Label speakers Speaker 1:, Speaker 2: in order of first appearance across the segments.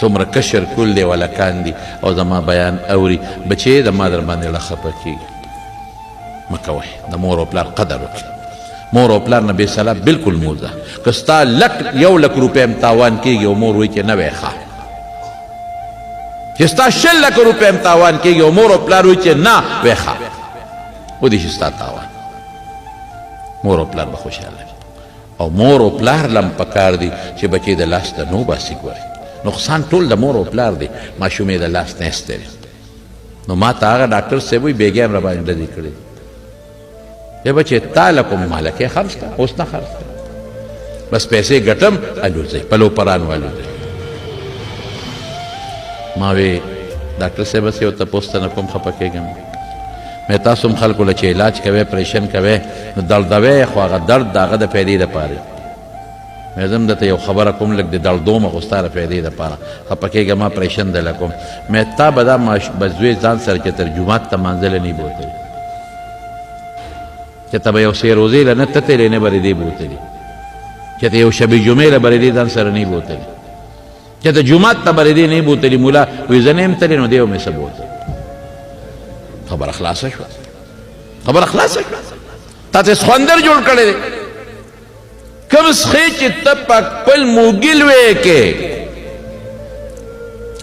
Speaker 1: څومره کشر کول دی ولکان دي او زما بیان اوري بچې د ما در باندې له خفه کېږي مه کوئ د مور او پلار قدر وکړي مور او پلار نه بې سلا بلکل موزه که ستا یو لک روپۍ هم تاوان کېږي او مور وایي چې نه وی ښه چې ستا 100 لکه روپۍ هم تاوان کېږي او مور او پلار وایي چې نه وی ښه ودې چې ستا تاوان مور او پلار به خوشحاله او مور او پلار لم پکار دي چې بچې د لاس د نو باسي ګوري نقصان ټول د مور او پلار دی ماشومې د لاس نه ایستلی نو ما ته هغه ډاکټر صاحب وایي بېګیا هم راباندې ډزې کړې ای بچې تا له کوم مالکې خرڅ کړه اوس نه خرڅ کړه بس پیسې ګټم الوځئ پلو پرانو الوځئ ما وی ډاکټر صاحب سې ورته پوښتنه کوم خفه کېږم مې تاسو هم خلکو له چې علاج کوئ اپریشن کوئ نو دردوئ خو هغه درد د هغه د فایدې دپاره مې زه هم درته یو خبره کوم لږ د دردومه خو ستا د فایدې دپاره خفه کېږم اپریشن دله کوم مې تا به دا بزوی ځان سره چې تر جومات ته مانځلی نه بوتلی چې ته به یو سی روزې له نه تتلی نه به دې بوتلی چې ته یو شبې جمعې له به دې ځان سره نه بوتلی چې ته جومات ته به دې نه بوتلی مولا وایي زه نه یم تللی نو دی به مې څه بوتل خبره خلاصه شوه خبره خلاصه شوه تا ته سخوندر جوړ کړی دی کوم سخی چې ته په خپل موږي لوی کې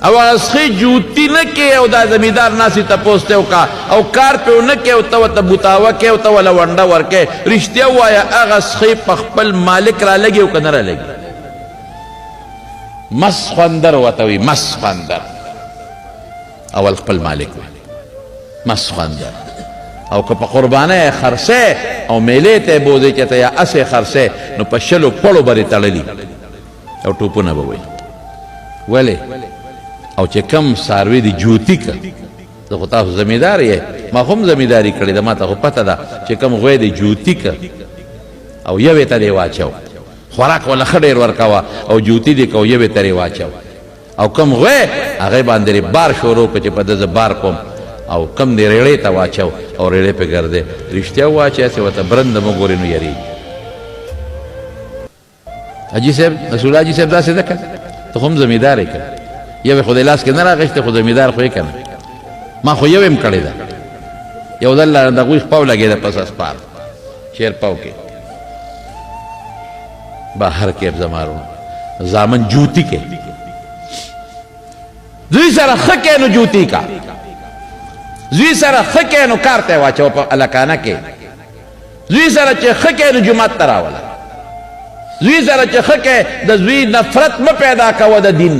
Speaker 1: او هغه سخی جوتي نه کې او دا زمیندار ناسې تپوس ته وکړه او کار پې ونه کې او ته ورته بوتاوه کې او ته وله ونډه ورکې رښتیا ووایه هغه سخی په خپل مالک را لګي او که نه را لګي مس خوندر ورته وي مس خوندر اول خپل مالک وي مس خوندر او که په قربانه خرڅې او میلې ته بوځې چې ته یا اسې خرڅې نو په 6 پړو برې تړلي او ټوپونه به وي ولې او چې کم څاروي دي جوتي که زه خو تاسو زمیندار یې ما خو هم زمینداري کړې ده ما ته خو پته ده چې کم غوی دی جوتي که او یوې ته دې واچو خوراک وله ښه ډېر ورکوه او جوتي دې که او یوې ته دې واچو او کم غوی هغې باندې بار شروع کړه چې په ده زه بار کوم او کم دی ریړې ته واچو او ریړې پې ګرځې رښتیا ووایه چې هسې ورته برنده مه ګورې نو یېرېږي حاجي صاحب رسول حاجي صاحب داسې ده که ته خو هم زمیندار یې که یو خو د لاس کې نه راغېشته خو زمیندار خو یې که نه ما خو یو یم کړې ده یو ځل د هغوی خپاو لګېده پس اسپار شیر پاو کې بهر کې زمارو زامن جوتی کې زوی سره ښه کې نو جوتی کا زوی سره ښه کې نو کار ته واچو په الکانه کې زوی سره چې ښه کې نو جومات ته راوله زوی سره چې ښه کې د زوی نفرت مه پیدا کوه د دین